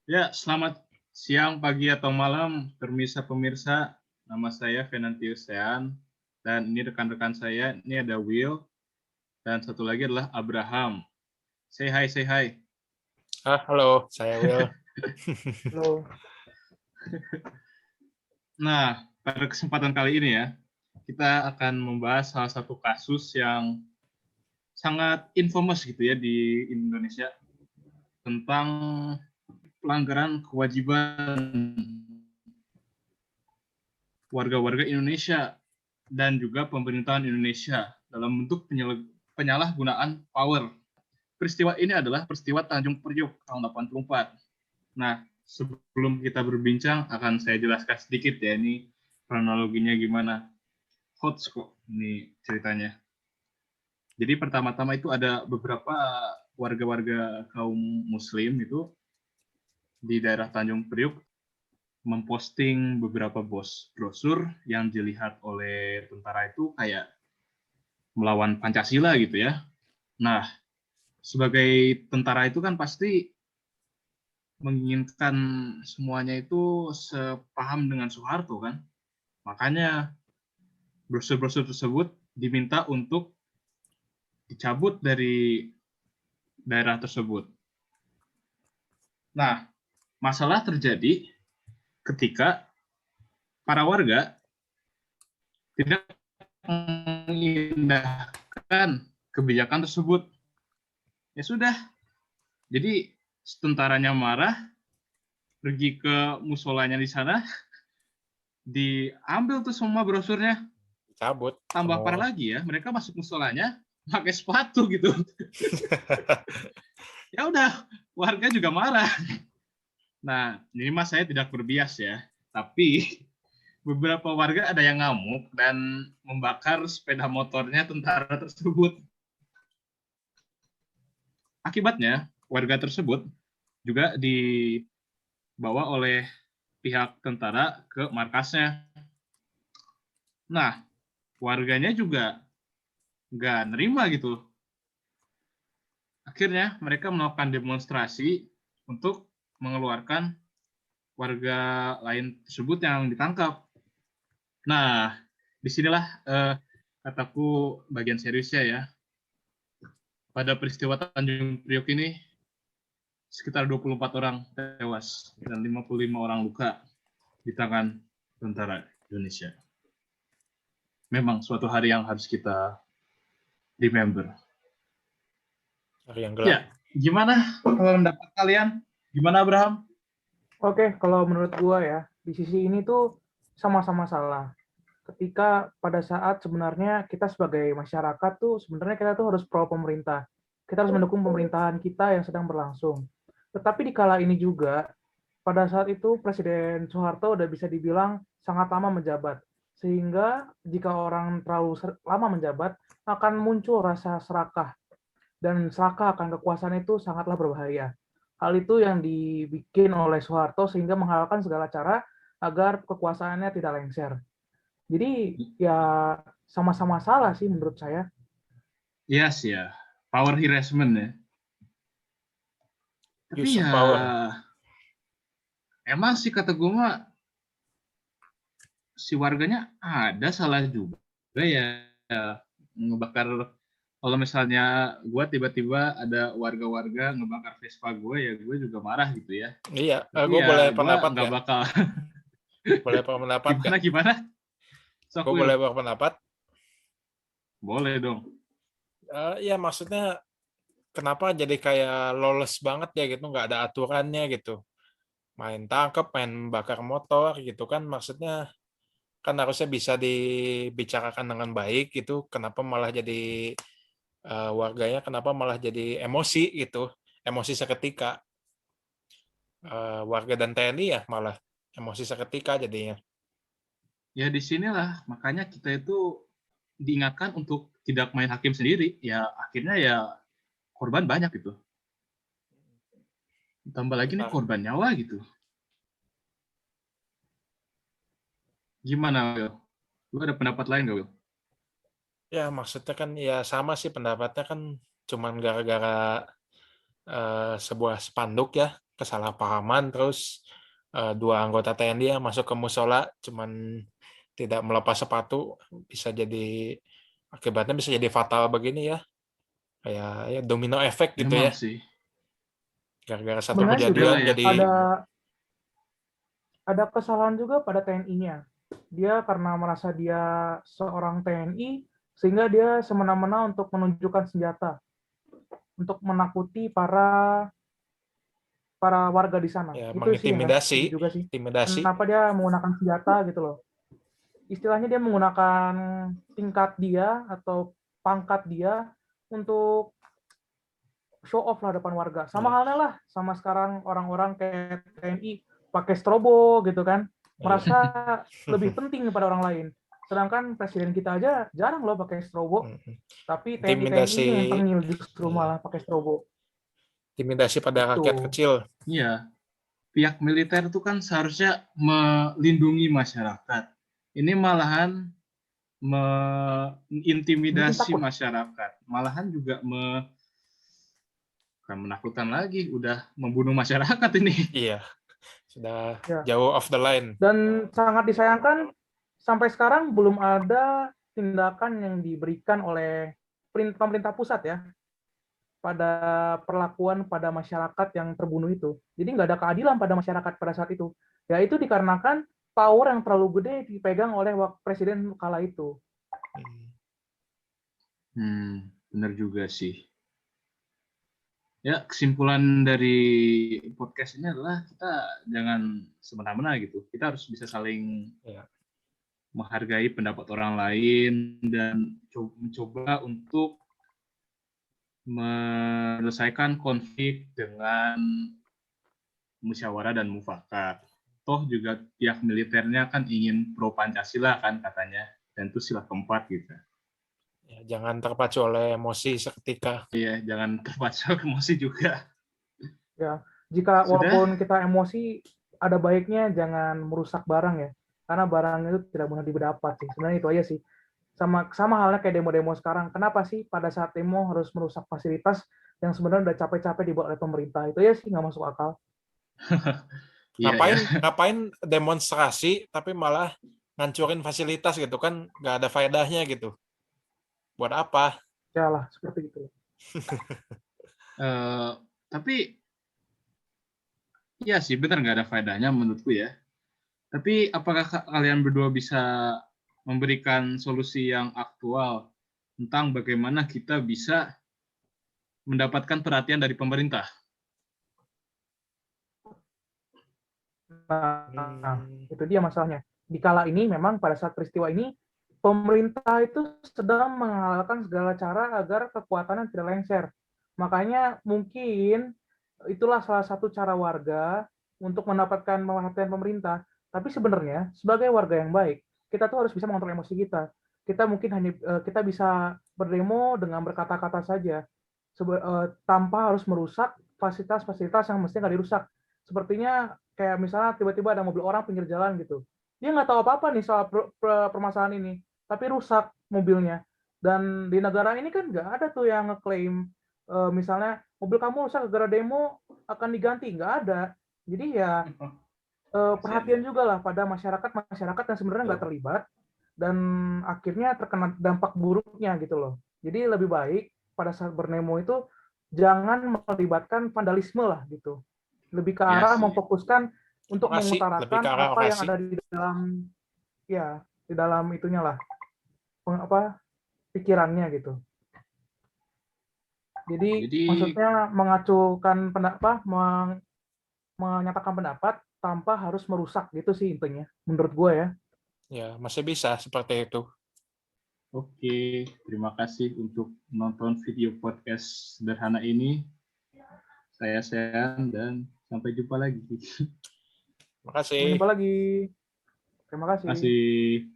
Ya, selamat siang, pagi, atau malam, pemirsa-pemirsa. Nama saya Venantius Sean, dan ini rekan-rekan saya. Ini ada Will, dan satu lagi adalah Abraham. Say hi. Halo, saya Will. Halo. Nah, pada kesempatan kali ini ya, kita akan membahas salah satu kasus yang sangat infamous gitu ya di Indonesia, tentang pelanggaran kewajiban warga-warga Indonesia dan juga pemerintahan Indonesia dalam bentuk penyalahgunaan power. Peristiwa ini adalah peristiwa Tanjung Priok tahun 84. Nah, sebelum kita berbincang akan saya jelaskan sedikit ya ini kronologinya gimana. Hot kok ini ceritanya. Jadi pertama-tama itu ada beberapa warga-warga kaum muslim itu di daerah Tanjung Priok memposting beberapa brosur yang dilihat oleh tentara itu kayak melawan Pancasila gitu ya. Nah, sebagai tentara itu kan pasti menginginkan semuanya itu sepaham dengan Soeharto kan. Makanya brosur-brosur tersebut diminta untuk dicabut dari daerah tersebut. Nah, masalah terjadi ketika para warga tidak mengindahkan kebijakan tersebut. Ya sudah, jadi tentaranya marah, pergi ke musolanya di sana, diambil tuh semua brosurnya. Cabut. Tambah parah lagi ya, mereka masuk musolanya pakai sepatu gitu. Ya udah, warga juga marah. Nah, ini mas saya tidak berbias ya, tapi beberapa warga ada yang ngamuk dan membakar sepeda motornya tentara tersebut. Akibatnya, warga tersebut juga dibawa oleh pihak tentara ke markasnya. Nah, warganya juga nggak nerima gitu. Akhirnya mereka melakukan demonstrasi untuk mengeluarkan warga lain tersebut yang ditangkap. Nah, disinilah kataku bagian seriusnya ya. Pada peristiwa Tanjung Priok ini, sekitar 24 orang tewas dan 55 orang luka di tangan tentara Indonesia. Memang suatu hari yang harus kita remember. Hari yang gelap. Ya, gimana pendapat kalian? Gimana Abraham? Oke, kalau menurut gua ya, di sisi ini tuh sama-sama salah. Ketika pada saat sebenarnya kita sebagai masyarakat tuh sebenarnya kita tuh harus pro pemerintah. Kita harus mendukung pemerintahan kita yang sedang berlangsung. Tetapi di kala ini juga, pada saat itu Presiden Soeharto udah bisa dibilang sangat lama menjabat. Sehingga jika orang terlalu lama menjabat, akan muncul rasa serakah. Dan serakah akan kekuasaan itu sangatlah berbahaya. Hal itu yang dibikin oleh Soeharto sehingga menghalalkan segala cara agar kekuasaannya tidak lengser. Jadi ya sama-sama salah sih menurut saya. Yes ya, power harassment ya. Tapi Use of ya, power. emang sih kata gue mah si warganya ada salah juga ya, ngebakar. Kalau misalnya gue tiba-tiba ada warga-warga ngebakar Vespa gue, ya gue juga marah gitu ya. Iya, Tapi gue boleh ya gue pendapat nggak ya? bakal. Boleh pendapat nggak? Gimana? Sok Gue Will. boleh berpendapat? Boleh dong. Ya maksudnya kenapa jadi kayak lawless banget ya gitu, nggak ada aturannya gitu. Main tangkep, main bakar motor gitu kan, maksudnya kan harusnya bisa dibicarakan dengan baik gitu. Kenapa malah jadi warganya kenapa malah jadi emosi gitu, emosi seketika. Warga dan TNI ya malah emosi seketika jadinya. Ya di sinilah makanya kita itu diingatkan untuk tidak main hakim sendiri. Ya akhirnya ya korban banyak gitu. Tambah lagi nih korban nyawa gitu. Gimana Will? Lu ada pendapat lain gak Will? Ya maksudnya kan ya sama sih pendapatnya kan cuman gara-gara sebuah spanduk ya kesalahpahaman, terus dua anggota TNI yang masuk ke musola cuman tidak melepas sepatu, bisa jadi akibatnya bisa jadi fatal begini ya, kayak ya domino efek gitu Memang ya, sih. gara-gara satu Sebenarnya juga Berbeda kejadian ya. jadi ada kesalahan juga pada TNI-nya. Dia karena merasa dia seorang TNI, sehingga dia semena-mena untuk menunjukkan senjata, untuk menakuti para warga di sana. ya Itu sih yang nggak setuju mengintimidasi, juga sih. intimidasi. Kenapa dia menggunakan senjata gitu loh. Istilahnya dia menggunakan tingkat dia atau pangkat dia untuk show off lah depan warga. Sama Iya. halnya lah sama sekarang orang-orang kayak TNI pakai strobo gitu kan. Merasa lebih penting daripada orang lain. Sedangkan presiden kita aja jarang loh pakai strobo. Tapi TNI ini yang Intimidasi, tengil justru malah pakai strobo. intimidasi pada rakyat Itu. kecil. Iya, pihak militer itu kan seharusnya melindungi masyarakat. Ini malahan Bikin mengintimidasi takut. masyarakat. Malahan juga bukan menakutkan lagi, udah membunuh masyarakat ini. Iya, sudah Ya. jauh off the line. Dan sangat disayangkan sampai sekarang belum ada tindakan yang diberikan oleh pemerintah pusat ya pada perlakuan pada masyarakat yang terbunuh itu. Jadi nggak ada keadilan pada masyarakat pada saat itu. Ya itu dikarenakan power yang terlalu gede dipegang oleh presiden kala itu. Benar juga sih. Ya, kesimpulan dari podcast ini adalah kita jangan semena-mena gitu. Kita harus bisa saling menghargai pendapat orang lain dan mencoba untuk menyelesaikan konflik dengan musyawarah dan mufakat. Toh juga pihak militernya kan ingin pro Pancasila kan katanya, dan itu sila keempat gitu. Ya, jangan terpacu oleh emosi seketika. Iya, jangan terpacu emosi juga. Ya, jika walaupun kita emosi, ada baiknya jangan merusak barang ya, karena barang itu tidak mudah didapat sih. Sebenarnya itu aja sih. Sama halnya kayak demo-demo sekarang. Kenapa sih pada saat demo harus merusak fasilitas yang sebenarnya udah capek-capek dibuat oleh pemerintah? Itu ya sih nggak masuk akal. Ngapain demonstrasi tapi malah ngancurin fasilitas gitu kan, nggak ada faedahnya gitu. Buat apa? Ya lah, seperti itu. Tapi iya sih, benar nggak ada faedahnya menurutku ya. Tapi apakah kalian berdua bisa memberikan solusi yang aktual tentang bagaimana kita bisa mendapatkan perhatian dari pemerintah? Nah, itu dia masalahnya. Di kala ini memang pada saat peristiwa ini, pemerintah itu sedang menghalalkan segala cara agar kekuatannya tidak lengser. Makanya mungkin itulah salah satu cara warga untuk mendapatkan perhatian pemerintah. Tapi sebenarnya sebagai warga yang baik, kita tuh harus bisa mengontrol emosi kita. Kita bisa berdemo dengan berkata-kata saja, tanpa harus merusak fasilitas-fasilitas yang mestinya nggak dirusak. Sepertinya kayak misalnya tiba-tiba ada mobil orang pinggir jalan gitu. Dia nggak tahu apa-apa nih soal permasalahan ini, tapi rusak mobilnya. Dan di negara ini kan nggak ada tuh yang ngeklaim misalnya mobil kamu rusak gara-gara demo akan diganti, nggak ada. Jadi ya perhatian juga lah pada masyarakat yang sebenarnya nggak terlibat dan akhirnya terkena dampak buruknya gitu loh. Jadi lebih baik pada saat berdemo itu jangan melibatkan vandalisme lah gitu. Lebih ke arah memfokuskan untuk mengutarakan apa yang ada di dalam itunya lah, pikirannya gitu. Jadi maksudnya mengacukan menyatakan pendapat tanpa harus merusak gitu sih intinya, menurut gue ya. Ya, masih bisa seperti itu. Oke, terima kasih untuk nonton video podcast sederhana ini. Saya Sean dan sampai jumpa lagi. Terima kasih. Sampai jumpa lagi. Terima kasih.